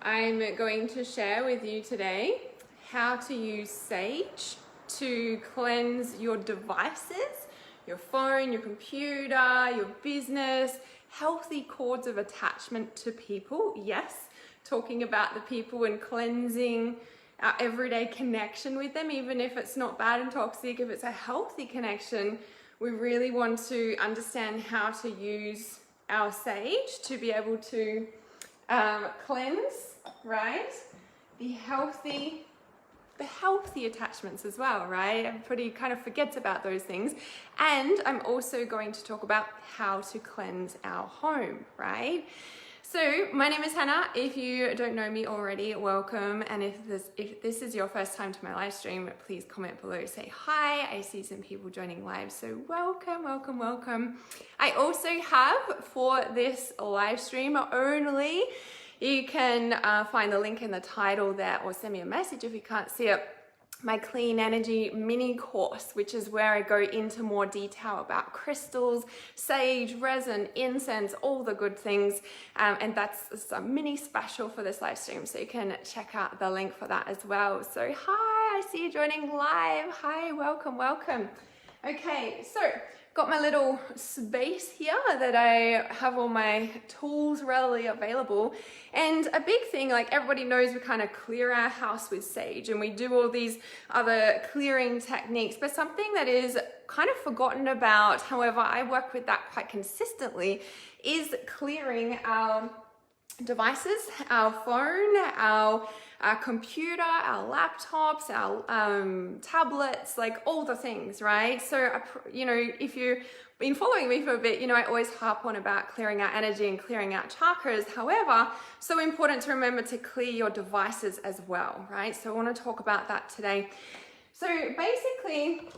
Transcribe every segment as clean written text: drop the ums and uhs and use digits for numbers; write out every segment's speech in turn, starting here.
I'm going to share with you today how to use sage to cleanse your devices, your phone, your computer, your business, healthy cords of attachment to people. Yes, talking about the people and cleansing our everyday connection with them, even if it's not bad and toxic, if it's a healthy connection, we really want to understand how to use our sage to be able to cleanse, right? The healthy attachments as well, right? Everybody kind of forgets about those things. And I'm also going to talk about how to cleanse our home, right? So my name is Hannah. If you don't know me already, welcome. And if this is your first time to my live stream, please comment below, say hi. I see some people joining live, so welcome, welcome, welcome. I also have, for this live stream only, you can find the link in the title there, or send me a message if you can't see it, my clean energy mini course, which is where I go into more detail about crystals, sage, resin, incense, all the good things. And that's a mini special for this live stream, so you can check out the link for that as well. So hi, I see you joining live. Hi, welcome, welcome. Okay, so got my little space here that I have all my tools readily available. And a big thing, like everybody knows, we kind of clear our house with sage and we do all these other clearing techniques, but something that is kind of forgotten about, however I work with that quite consistently, is clearing our devices, our phone, our computer, our laptops, our tablets, like all the things, right? So, you know, if you've been following me for a bit, you know, I always harp on about clearing out energy and clearing out chakras. However, so important to remember to clear your devices as well, right? So I want to talk about that today. So basically,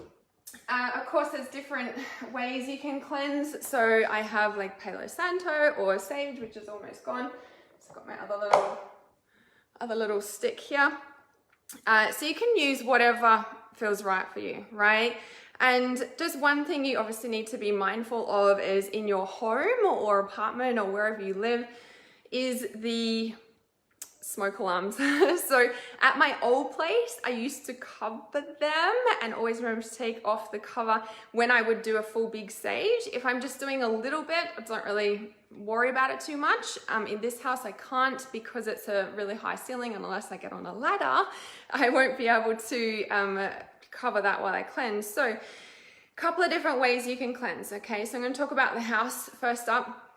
of course, there's different ways you can cleanse. So I have like Palo Santo or sage, which is almost gone. So I've got my other little stick here. So you can use whatever feels right for you, right? And just one thing you obviously need to be mindful of is in your home or apartment or wherever you live is the smoke alarms. So at my old place, I used to cover them and always remember to take off the cover when I would do a full big sage. If I'm just doing a little bit, I don't really worry about it too much. In this house, I can't because it's a really high ceiling, and unless I get on a ladder, I won't be able to cover that while I cleanse. So a couple of different ways you can cleanse, okay? So I'm going to talk about the house first up.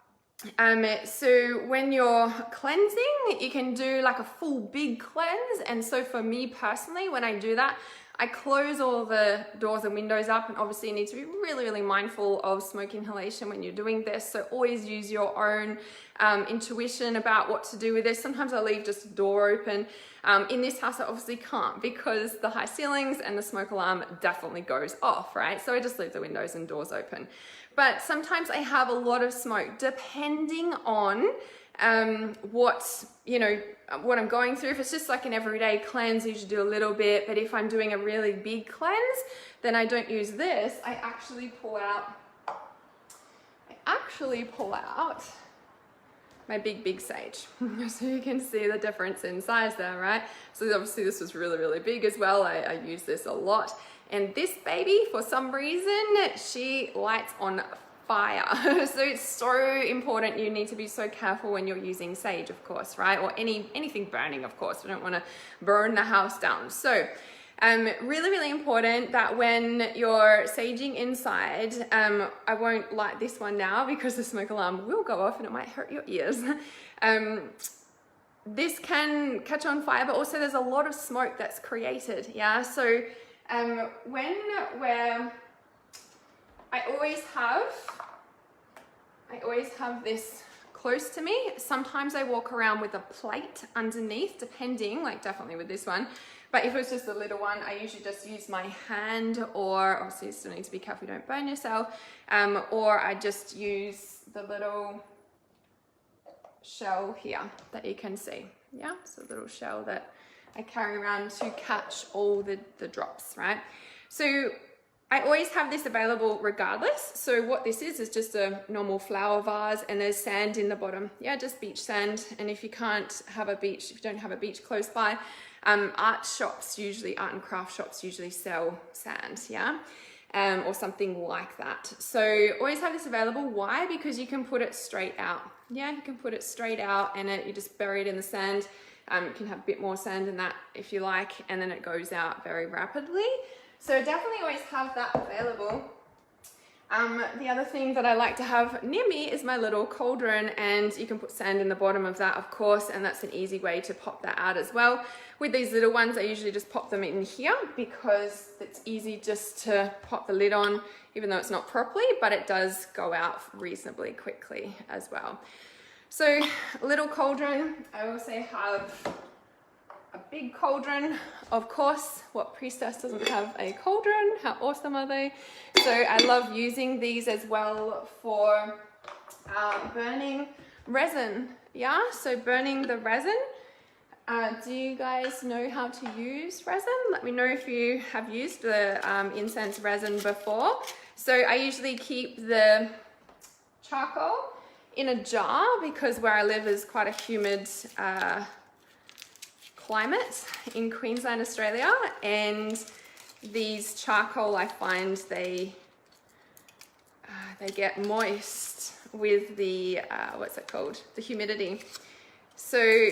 So when you're cleansing, you can do like a full big cleanse. And so for me personally, when I do that, I close all the doors and windows up, and obviously you need to be really, really mindful of smoke inhalation when you're doing this. So always use your own intuition about what to do with this. Sometimes I leave just a door open. In this house, I obviously can't because the high ceilings and the smoke alarm definitely goes off, right? So I just leave the windows and doors open. But sometimes I have a lot of smoke depending on what I'm going through. If it's just like an everyday cleanse, I usually do a little bit, but if I'm doing a really big cleanse, then I don't use this. I actually pull out my big sage. So you can see the difference in size there, right? So obviously this was really, really big as well. I use this a lot. And this baby, for some reason, she lights on fire. So it's so important. You need to be so careful when you're using sage, of course, right? Or anything burning, of course. We don't want to burn the house down. So really, really important that when you're saging inside, I won't light this one now because the smoke alarm will go off and it might hurt your ears. This can catch on fire, but also there's a lot of smoke that's created, yeah? So when I always have this close to me. Sometimes I walk around with a plate underneath, depending, like definitely with this one. But if it's just a little one, I usually just use my hand, or obviously you still need to be careful you don't burn yourself, or I just use the little shell here that you can see. Yeah, so the little shell that I carry around to catch all the drops, right? So I always have this available regardless. So what this is just a normal flower vase, and there's sand in the bottom. Yeah, just beach sand. And if you can't have a beach, if you don't have a beach close by, art and craft shops usually sell sand, yeah? Or something like that. So always have this available. Why? Because you can put it straight out. Yeah, you can put it straight out, and you just bury it in the sand. You can have a bit more sand than that if you like, and then it goes out very rapidly. So definitely always have that available. The other thing that I like to have near me is my little cauldron, and you can put sand in the bottom of that, of course, and that's an easy way to pop that out as well. With these little ones, I usually just pop them in here because it's easy just to pop the lid on, even though it's not properly, but it does go out reasonably quickly as well. So little cauldron, I also have a big cauldron, of course. What priestess doesn't have a cauldron? How awesome are they? So I love using these as well for burning resin. Yeah, so burning the resin. Do you guys know how to use resin? Let me know if you have used the incense resin before. So I usually keep the charcoal in a jar because where I live is quite a humid climate in Queensland, Australia, and these charcoal, I find they get moist with the what's it called, the humidity. So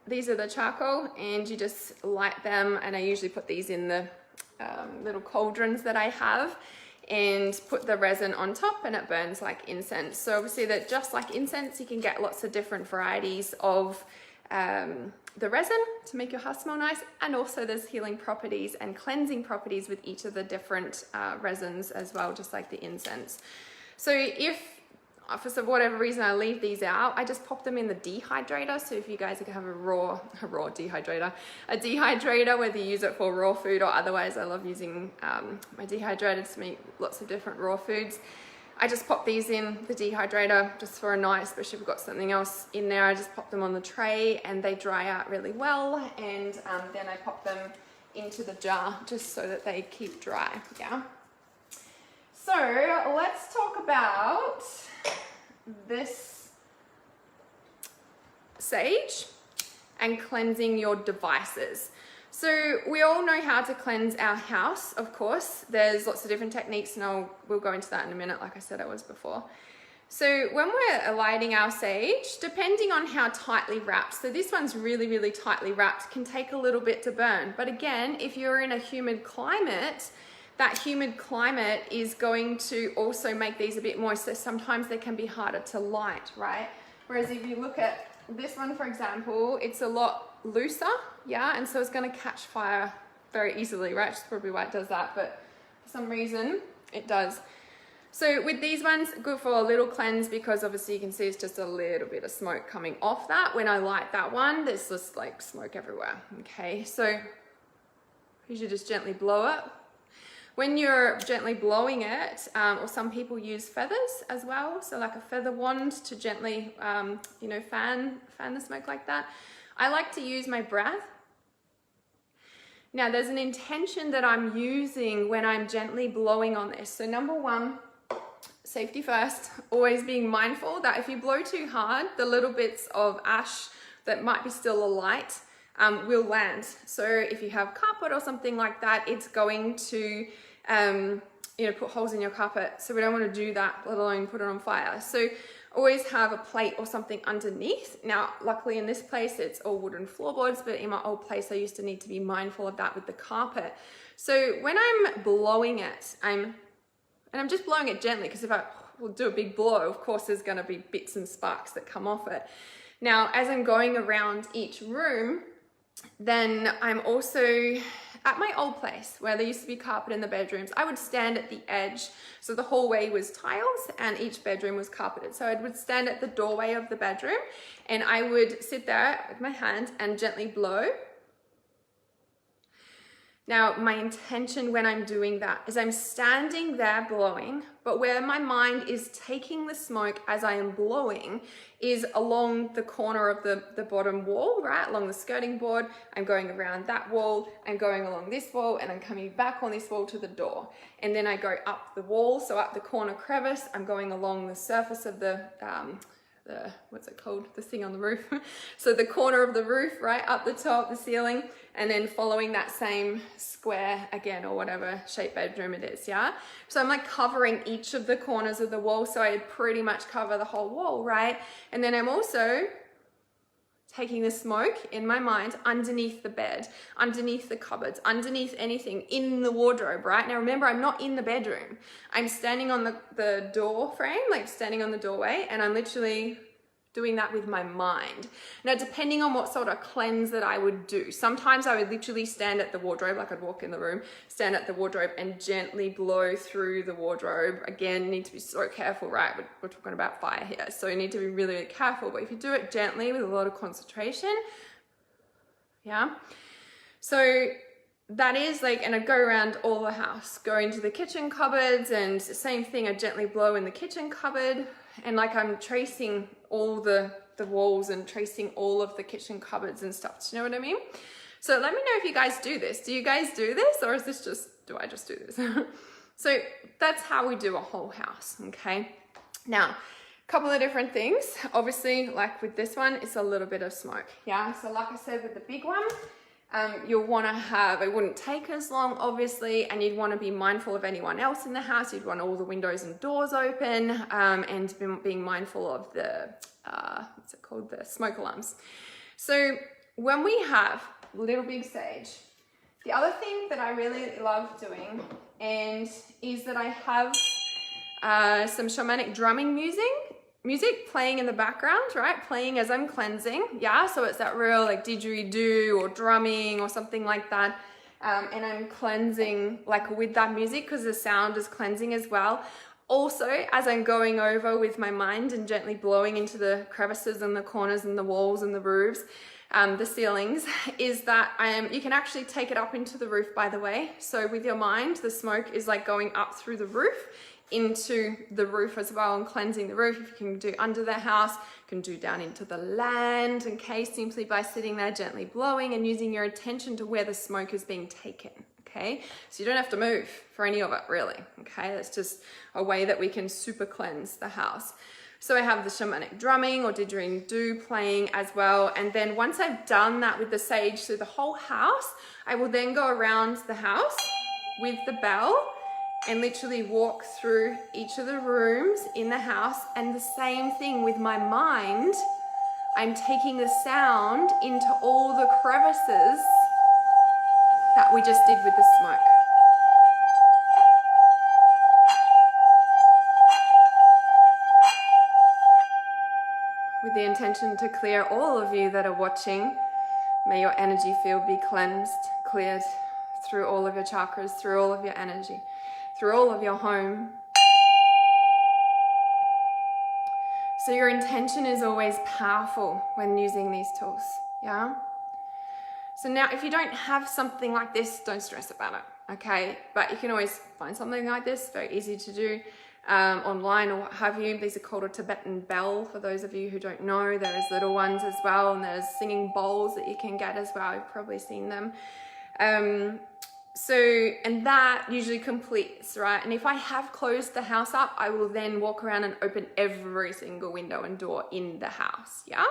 these are the charcoal, and you just light them, and I usually put these in the little cauldrons that I have and put the resin on top, and it burns like incense. So obviously that just like incense, you can get lots of different varieties of the resin to make your house smell nice, and also there's healing properties and cleansing properties with each of the different resins as well, just like the incense. So if for whatever reason I leave these out, I just pop them in the dehydrator. So if you guys have a dehydrator, whether you use it for raw food or otherwise, I love using my dehydrator to make lots of different raw foods. I just pop these in the dehydrator just for a night, especially if we've got something else in there. I just pop them on the tray and they dry out really well, and then I pop them into the jar just so that they keep dry, yeah? So let's talk about this sage and cleansing your devices. So we all know how to cleanse our house, of course. There's lots of different techniques, and we'll go into that in a minute, like I said I was before. So when we're lighting our sage, depending on how tightly wrapped, so this one's really, really tightly wrapped, can take a little bit to burn. But again, if you're in a humid climate, that humid climate is going to also make these a bit moist, so sometimes they can be harder to light, right? Whereas if you look at this one, for example, it's a lot looser, yeah, and so it's going to catch fire very easily, right? That's probably why it does that, but for some reason it does. So with these ones, good for a little cleanse, because obviously you can see it's just a little bit of smoke coming off that. When I light that one, there's just like smoke everywhere, okay? So you should just gently blow it. When you're gently blowing it, or some people use feathers as well, so like a feather wand to gently, fan the smoke like that. I like to use my breath. Now there's an intention that I'm using when I'm gently blowing on this. So number one, safety first, always being mindful that if you blow too hard, the little bits of ash that might be still alight will land. So if you have carpet or something like that, it's going to put holes in your carpet. So we don't want to do that, let alone put it on fire. So always have a plate or something underneath. Now, luckily in this place, it's all wooden floorboards, but in my old place, I used to need to be mindful of that with the carpet. So when I'm blowing it, I'm just blowing it gently, because if I will do a big blow, of course, there's going to be bits and sparks that come off it. Now, as I'm going around each room, then I'm also at my old place where there used to be carpet in the bedrooms. I would stand at the edge. So the hallway was tiles and each bedroom was carpeted. So I would stand at the doorway of the bedroom and I would sit there with my hand and gently blow. Now, my intention when I'm doing that is I'm standing there blowing, but but where my mind is taking the smoke as I am blowing is along the corner of the bottom wall, right? Along the skirting board. I'm going around that wall, I'm going along this wall, and I'm coming back on this wall to the door. And then I go up the wall, so up the corner crevice, I'm going along the surface of the what's it called? The thing on the roof. So the corner of the roof, right? Up the top, the ceiling, and then following that same square again, or whatever shape bedroom it is, yeah? So I'm like covering each of the corners of the wall, so I pretty much cover the whole wall, right? And then I'm also taking the smoke in my mind underneath the bed, underneath the cupboards, underneath anything, in the wardrobe, right? Now remember, I'm not in the bedroom. I'm standing on the door frame, like standing on the doorway, and I'm literally doing that with my mind. Now, depending on what sort of cleanse that I would do, sometimes I would literally stand at the wardrobe, like I'd walk in the room, stand at the wardrobe and gently blow through the wardrobe. Again, need to be so careful, right? We're talking about fire here, so you need to be really, really careful. But if you do it gently with a lot of concentration, yeah. So that is like, and I'd go around all the house, go into the kitchen cupboards, and same thing, I gently blow in the kitchen cupboard, and like I'm tracing all the walls and tracing all of the kitchen cupboards and stuff. Do you know what I mean? So let me know if you guys do this. Do you guys do this, or is this just, do I just do this? So that's how we do a whole house, okay? Now, a couple of different things. Obviously, like with this one, it's a little bit of smoke, yeah? So like I said, with the big one, you'll want to have, it wouldn't take as long, obviously, and you'd want to be mindful of anyone else in the house. You'd want all the windows and doors open, and being mindful of the, what's it called, the smoke alarms. So when we have little big sage, the other thing that I really love doing is that I have some shamanic drumming music playing in the background, right? Playing as I'm cleansing, yeah? So it's that real like didgeridoo or drumming or something like that. And I'm cleansing like with that music, because the sound is cleansing as well. Also, as I'm going over with my mind and gently blowing into the crevices and the corners and the walls and the roofs, the ceilings, is that you can actually take it up into the roof, by the way. So with your mind, the smoke is like going up through the roof into the roof as well, and cleansing the roof. If you can do under the house, you can do down into the land, okay, simply by sitting there gently blowing and using your attention to where the smoke is being taken, okay? So you don't have to move for any of it, really, okay? That's just a way that we can super cleanse the house. So I have the shamanic drumming or didgeridoo playing as well, and then once I've done that with the sage through the whole house, I will then go around the house with the bell and literally walk through each of the rooms in the house, and the same thing with my mind. I'm taking the sound into all the crevices that we just did with the smoke. With the intention to clear all of you that are watching, may your energy field be cleansed, cleared through all of your chakras, through all of your energy, through all of your home. So your intention is always powerful when using these tools, yeah? So now if you don't have something like this, don't stress about it, okay? But you can always find something like this, very easy to do online or what have you. These are called a Tibetan bell, for those of you who don't know. There's little ones as well, and there's singing bowls that you can get as well. You've probably seen them. And that usually completes, right? And if I have closed the house up, I will then walk around and open every single window and door in the house, yeah?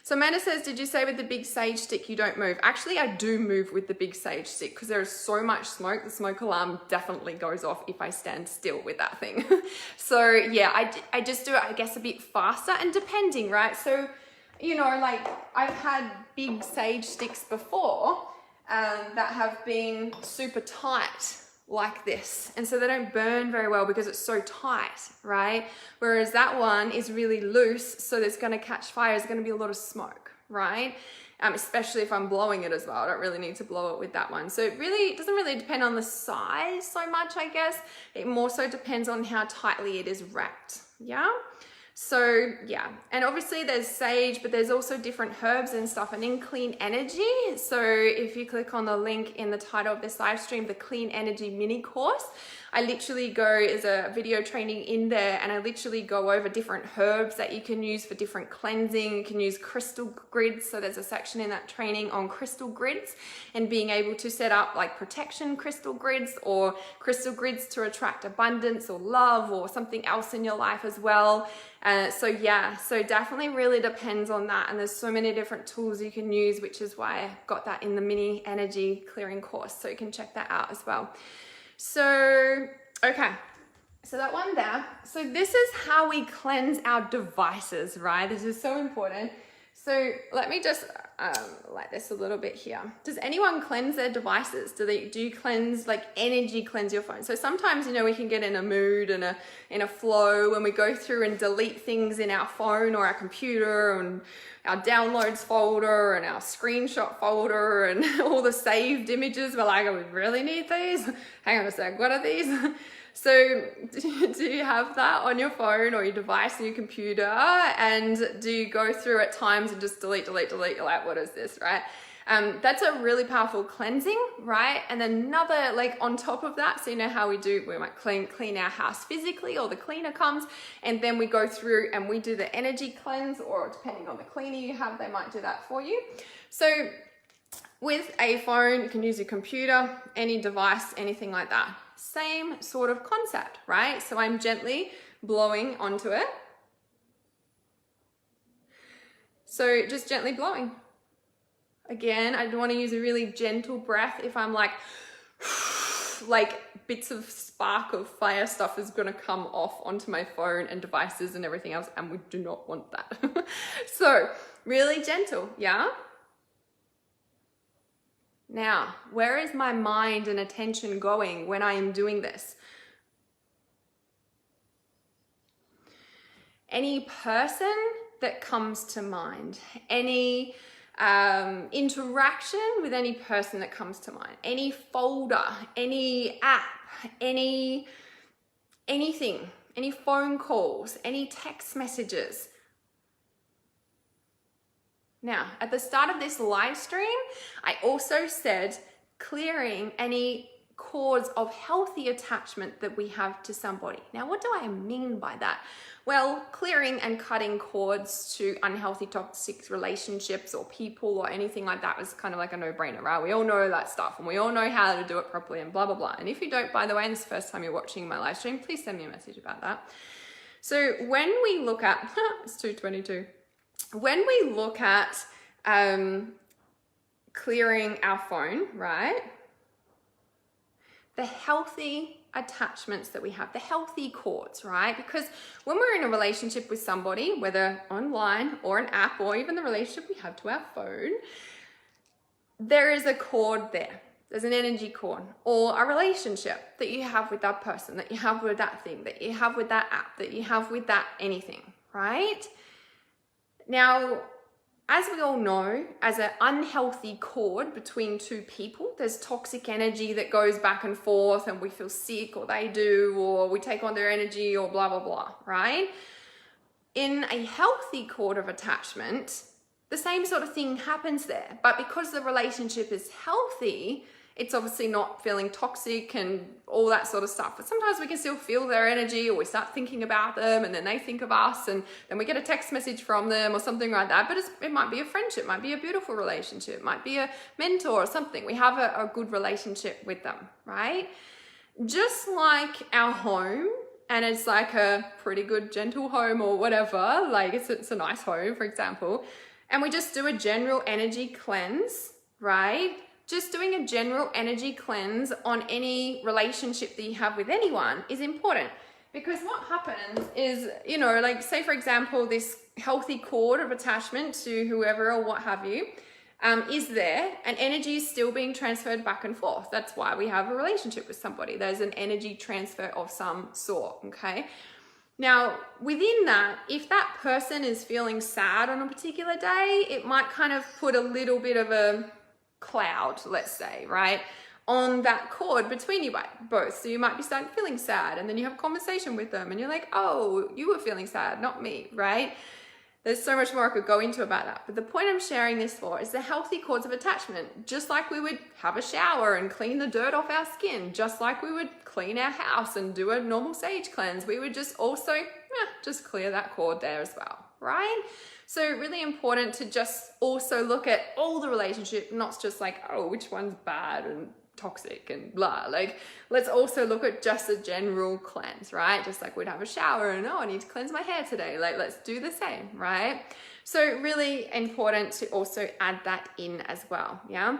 So Amanda says, did you say with the big sage stick you don't move? Actually, I do move with the big sage stick, because there is so much smoke. The smoke alarm definitely goes off if I stand still with that thing. So yeah, I just do it, I guess, a bit faster, and depending, right? So, you know, like I've had big sage sticks before that have been super tight like this, and so they don't burn very well because it's so tight, right? Whereas that one is really loose, so there's going to catch fire. There's going to be a lot of smoke, right? Especially if I'm blowing it as well. I don't really need to blow it with that one. So it doesn't really depend on the size so much, I guess. It more so depends on how tightly it is wrapped, yeah? So yeah, and obviously there's sage, but there's also different herbs and stuff, and in clean energy. So if you click on the link in the title of this live stream, the clean energy mini course, I literally go as a video training in there, and I literally go over different herbs that you can use for different cleansing. You can use crystal grids. So there's a section in that training on crystal grids and being able to set up like protection crystal grids or crystal grids to attract abundance or love or something else in your life as well. So definitely really depends on that. And there's so many different tools you can use, which is why I got that in the mini energy clearing course. So you can check that out as well. So, okay. So that one there. So this is how we cleanse our devices, right? This is so important. So let me just light this a little bit here. Does anyone cleanse their devices? Do you cleanse, like energy cleanse your phone? So sometimes, you know, we can get in a mood and in a flow when we go through and delete things in our phone or our computer and our downloads folder and our screenshot folder and all the saved images. We're like, oh, we really need these? Hang on a sec, what are these? So do you have that on your phone or your device or your computer? And do you go through at times and just delete? You're like, what is this, right? That's a really powerful cleansing, right? And then another, like on top of that, so you know how we might clean our house physically, or the cleaner comes, and then we go through and we do the energy cleanse, or depending on the cleaner you have, they might do that for you. So with a phone, you can use your computer, any device, anything like that. Same sort of concept, right? So I'm gently blowing onto it. So just gently blowing. Again, I want to use a really gentle breath. If I'm like bits of spark of fire stuff is going to come off onto my phone and devices and everything else, and we do not want that. So really gentle, yeah? Now, where is my mind and attention going when I am doing this? Any person that comes to mind, any interaction with any person that comes to mind, any folder, any app, anything, any phone calls, any text messages. Now, at the start of this live stream, I also said clearing any cords of healthy attachment that we have to somebody. Now, what do I mean by that? Well, clearing and cutting cords to unhealthy, toxic relationships or people or anything like that was kind of like a no-brainer, right? We all know that stuff and we all know how to do it properly and blah, blah, blah. And if you don't, by the way, and this is the first time you're watching my live stream, please send me a message about that. So when we look at, it's 2:22. When we look at clearing our phone, right? The healthy attachments that we have, the healthy cords, right? Because when we're in a relationship with somebody, whether online or an app or even the relationship we have to our phone, there is a cord there. There's an energy cord, or a relationship that you have with that person, that you have with that thing, that you have with that app, that you have with that anything, right? Now, as we all know, as an unhealthy cord between two people, there's toxic energy that goes back and forth and we feel sick, or they do, or we take on their energy, or blah, blah, blah, right? In a healthy cord of attachment, the same sort of thing happens there. But because the relationship is healthy, it's obviously not feeling toxic and all that sort of stuff. But sometimes we can still feel their energy, or we start thinking about them and then they think of us, and then we get a text message from them or something like that. But it might be a friendship, might be a beautiful relationship, might be a mentor or something. We have a good relationship with them, right? Just like our home, and it's like a pretty good gentle home or whatever, like it's a nice home, for example, and we just do a general energy cleanse, right? Just doing a general energy cleanse on any relationship that you have with anyone is important, because what happens is, you know, like say for example, this healthy cord of attachment to whoever or what have you is there, and energy is still being transferred back and forth. That's why we have a relationship with somebody. There's an energy transfer of some sort, okay? Now, within that, if that person is feeling sad on a particular day, it might kind of put a little bit of a cloud, let's say, right, on that cord between you both. So you might be starting feeling sad, and then you have a conversation with them and you're like, oh, you were feeling sad, not me, right? There's so much more I could go into about that. But the point I'm sharing this for is the healthy cause of attachment. Just like we would have a shower and clean the dirt off our skin, just like we would clean our house and do a normal sage cleanse, we would just also just clear that cord there as well, right? So really important to just also look at all the relationship, not just like, oh, which one's bad and toxic and blah. Like, let's also look at just a general cleanse, right? Just like we'd have a shower and, oh, I need to cleanse my hair today. Like, let's do the same, right? So really important to also add that in as well, yeah?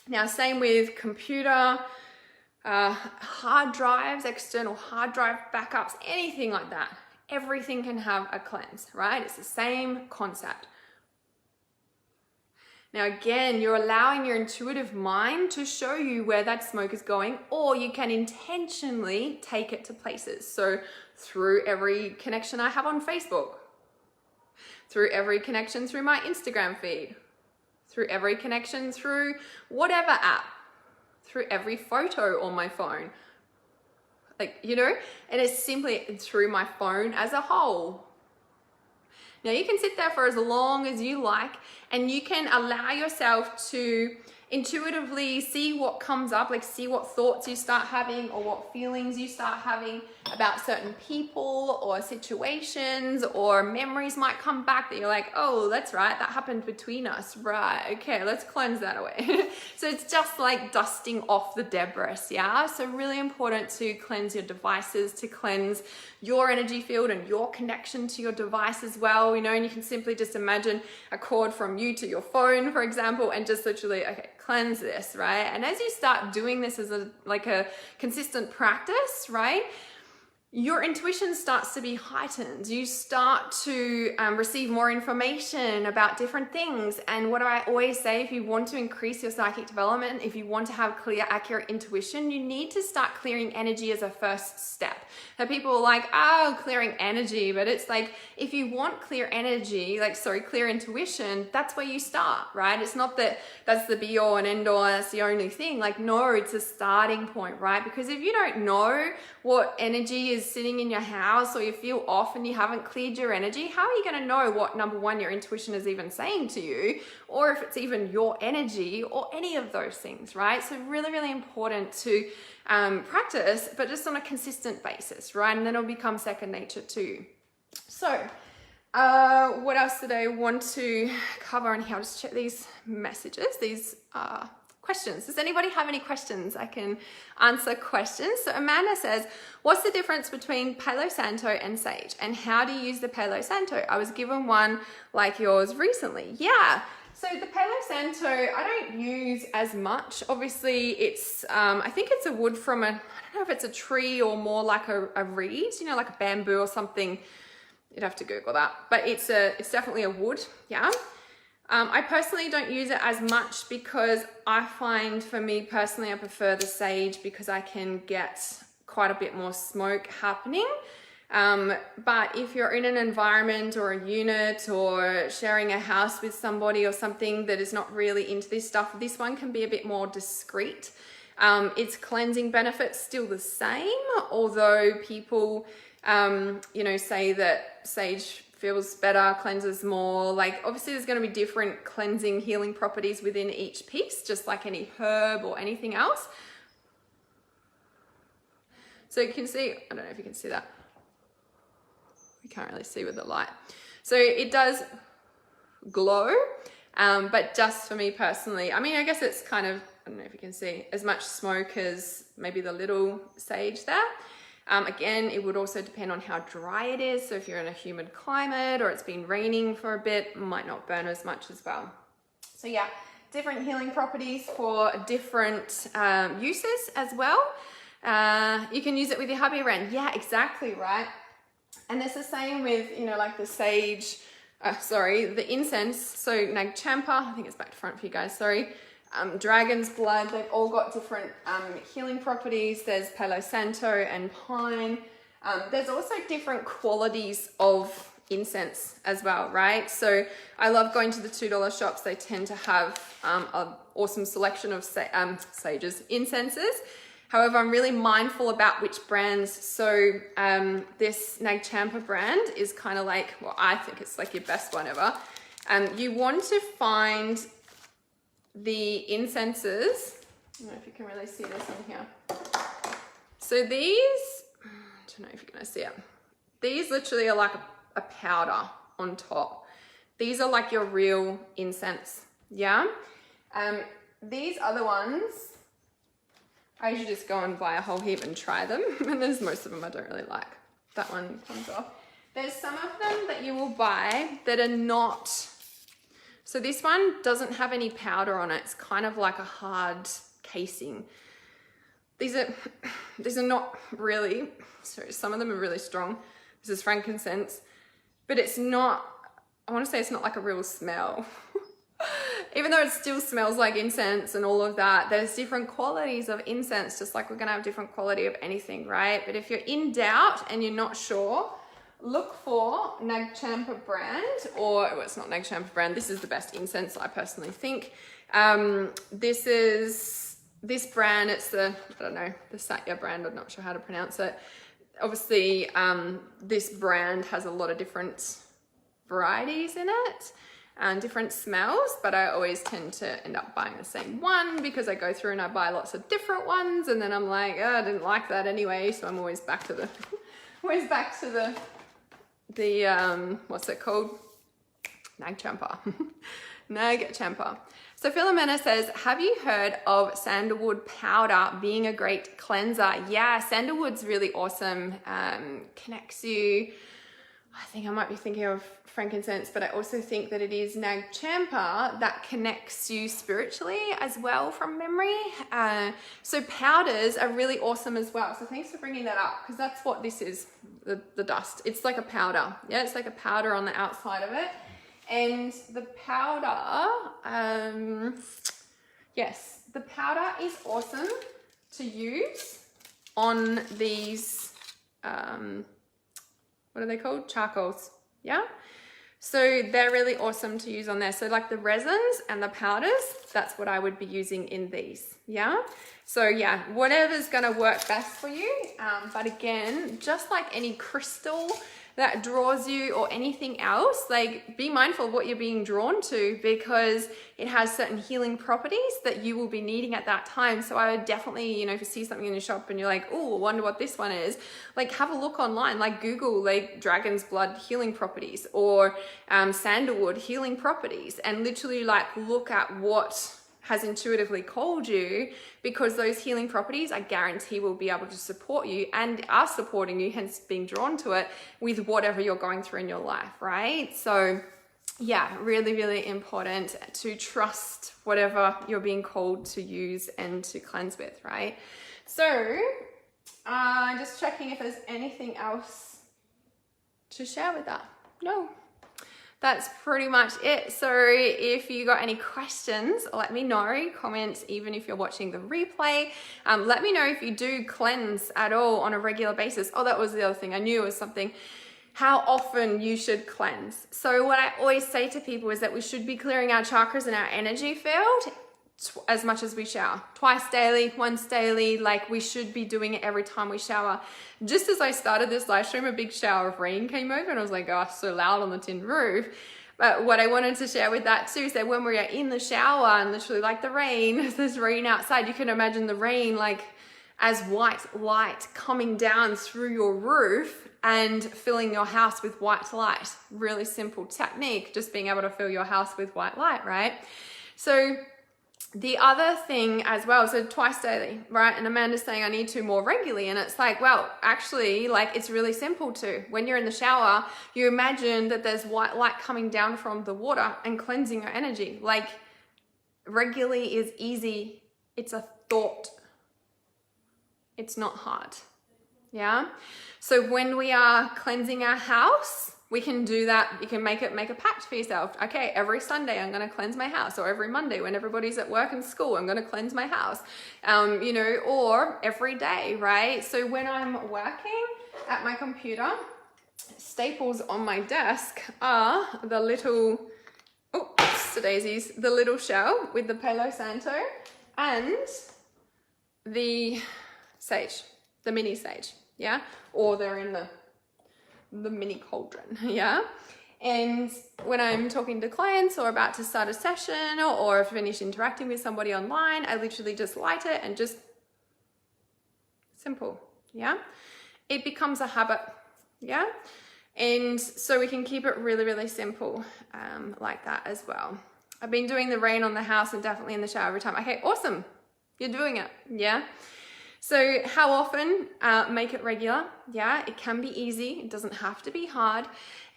Now, same with computer, hard drives, external hard drive backups, anything like that. Everything can have a cleanse, right? It's the same concept. Now again, you're allowing your intuitive mind to show you where that smoke is going, or you can intentionally take it to places. So through every connection I have on Facebook, through every connection through my Instagram feed, through every connection through whatever app, through every photo on my phone, like, you know, and it's simply through my phone as a whole. Now you can sit there for as long as you like, and you can allow yourself to intuitively see what comes up, like see what thoughts you start having or what feelings you start having about certain people or situations, or memories might come back that you're like, oh, that's right, that happened between us, right, okay, let's cleanse that away. So it's just like dusting off the debris, yeah? So really important to cleanse your devices, to cleanse your energy field and your connection to your device as well, you know, and you can simply just imagine a cord from you to your phone, for example, and just literally, okay, cleanse this, right? And as you start doing this as a consistent practice, right, your intuition starts to be heightened. You start to receive more information about different things. And what I always say, if you want to increase your psychic development, if you want to have clear, accurate intuition, you need to start clearing energy as a first step. Now people are like, oh, clearing energy, but it's like, if you want clear energy, clear intuition, that's where you start, right? It's not that that's the be all and end all, that's the only thing. Like, no, it's a starting point, right? Because if you don't know what energy is sitting in your house, or you feel off and you haven't cleared your energy, how are you going to know what, number one, your intuition is even saying to you, or if it's even your energy, or any of those things, right? So really, really important to practice, but just on a consistent basis, right? And then it'll become second nature too. So what else did I want to cover on here? I'll just check these messages, these questions. Does anybody have any questions? I can answer questions. So Amanda says, what's the difference between Palo Santo and Sage, and how do you use the Palo Santo? I was given one like yours recently. Yeah. So the Palo Santo, I don't use as much. Obviously it's, I think it's a wood from I don't know if it's a tree or more like a reed, you know, like a bamboo or something. You'd have to Google that, but it's definitely a wood. Yeah. I personally don't use it as much because I find, for me personally, I prefer the sage because I can get quite a bit more smoke happening. But if you're in an environment or a unit or sharing a house with somebody or something that is not really into this stuff, this one can be a bit more discreet. Its cleansing benefits still the same, although people, you know, say that sage feels better, cleanses more. Like, obviously there's going to be different cleansing, healing properties within each piece, just like any herb or anything else. So you can see, I don't know if you can see that. We can't really see with the light. So it does glow, but just for me personally, I mean, I guess it's kind of, I don't know if you can see, as much smoke as maybe the little sage there. Again, it would also depend on how dry it is. So if you're in a humid climate or it's been raining for a bit, it might not burn as much as well. So yeah, different healing properties for different uses as well. You can use it with your hubby around. Yeah, exactly, right? And it's the same with, you know, like the sage, the incense. So Nag Champa, I think it's back to front for you guys, sorry. Dragon's blood, they've all got different healing properties. There's Palo Santo and pine. There's also different qualities of incense as well, right? So I love going to the $2 shops. They tend to have an awesome selection of incenses. However, I'm really mindful about which brands. So this Nag Champa brand is kind of like, well, I think it's like your best one ever. You want to find the incenses. I don't know if you can really see this in here. So these, I don't know if you're gonna see it. These literally are like a powder on top. These are like your real incense, yeah? These other ones, I usually just go and buy a whole heap and try them. And there's most of them I don't really like. That one comes off. There's some of them that you will buy that are not. So this one doesn't have any powder on it. It's kind of like a hard casing. These are not really, sorry, some of them are really strong. This is frankincense, but it's not, I want to say it's not like a real smell. Even though it still smells like incense and all of that, there's different qualities of incense, just like we're gonna have different quality of anything, right? But if you're in doubt and you're not sure, look for Nag Champa brand, or well, it's not Nag Champa brand. This is the best incense, I personally think. This brand, it's the, I don't know, the Satya brand. I'm not sure how to pronounce it. Obviously, this brand has a lot of different varieties in it and different smells, but I always tend to end up buying the same one because I go through and I buy lots of different ones, and then I'm like, oh, I didn't like that anyway, so I'm always back to the, what's it called? Nag Champa. Nag Champa. So Philomena says, have you heard of sandalwood powder being a great cleanser? Yeah, sandalwood's really awesome. Connects you. I think I might be thinking of frankincense, but I also think that it is Nag Champa that connects you spiritually as well from memory. So powders are really awesome as well. So thanks for bringing that up, because that's what this is, the dust. It's like a powder. Yeah, it's like a powder on the outside of it. And the powder, yes, the powder is awesome to use on these, what are they called? Charcoals, yeah? So they're really awesome to use on there. So like the resins and the powders, that's what I would be using in these, yeah? So yeah, whatever's gonna work best for you. But again, just like any crystal that draws you or anything else, like be mindful of what you're being drawn to, because it has certain healing properties that you will be needing at that time. So I would definitely, you know, if you see something in the shop and you're like, oh, I wonder what this one is, like have a look online, like Google like dragon's blood healing properties or sandalwood healing properties, and literally like look at what has intuitively called you, because those healing properties I guarantee will be able to support you and are supporting you, hence being drawn to it with whatever you're going through in your life, right? So yeah, really, really important to trust whatever you're being called to use and to cleanse with, right? So just checking if there's anything else to share with that. No. That's pretty much it. So if you got any questions, let me know. Comment even if you're watching the replay. Let me know if you do cleanse at all on a regular basis. Oh, that was the other thing. I knew it was something. How often you should cleanse. So what I always say to people is that we should be clearing our chakras and our energy field as much as we shower. Twice daily, once daily, like we should be doing it every time we shower. Just as I started this live stream, a big shower of rain came over and I was like, oh, so loud on the tin roof. But what I wanted to share with that too is that when we are in the shower and literally like the rain, there's rain outside, you can imagine the rain like as white light coming down through your roof and filling your house with white light. Really simple technique, just being able to fill your house with white light, right? So the other thing as well, so twice daily, right? And Amanda's saying I need to more regularly. And it's like, well, actually, like it's really simple to. When you're in the shower, you imagine that there's white light coming down from the water and cleansing your energy. Like regularly is easy. It's a thought. It's not hard. Yeah. So when we are cleansing our house, we can do that. You can make a pact for yourself. Okay, every Sunday I'm going to cleanse my house, or every Monday when everybody's at work and school, I'm going to cleanse my house. You know, or every day, right? So when I'm working at my computer, staples on my desk are the little, daisies, the little shell with the Palo Santo and the sage, the mini sage, yeah? Or they're in the mini cauldron, yeah? And when I'm talking to clients or about to start a session or finish interacting with somebody online, I literally just light it and just simple, yeah? It becomes a habit, yeah? And so we can keep it really, really simple like that as well. I've been doing the rain on the house and definitely in the shower every time. Okay, awesome. You're doing it, yeah? So how often? Make it regular, yeah? It can be easy. It doesn't have to be hard.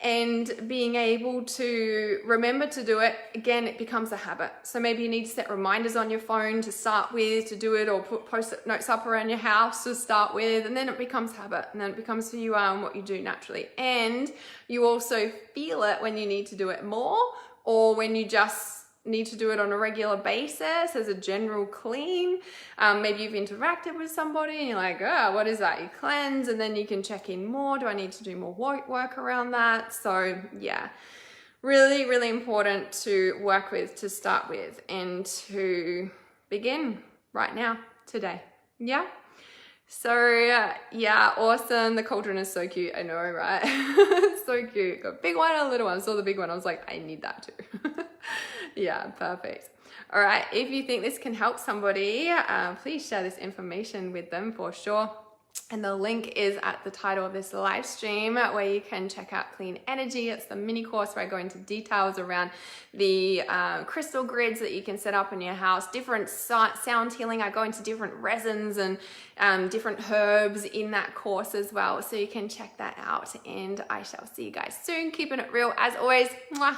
And being able to remember to do it, again, it becomes a habit. So maybe you need to set reminders on your phone to start with, to do it, or put post-it notes up around your house to start with, and then it becomes habit, and then it becomes who you are and what you do naturally. And you also feel it when you need to do it more, or when you just need to do it on a regular basis as a general clean. Maybe you've interacted with somebody and you're like, oh, what is that? You cleanse, and then you can check in more. Do I need to do more work around that? So yeah, really, really important to work with, to start with, and to begin right now, today. Yeah. So yeah, awesome. The cauldron is so cute. I know, right? So cute. Got a big one and a little one. I saw the big one. I was like, I need that too. Yeah, perfect. All right. If you think this can help somebody, please share this information with them for sure. And the link is at the title of this live stream, where you can check out Clean Energy. It's the mini course where I go into details around the crystal grids that you can set up in your house, different sound healing. I go into different resins and different herbs in that course as well. So you can check that out. And I shall see you guys soon. Keeping it real as always. Mwah.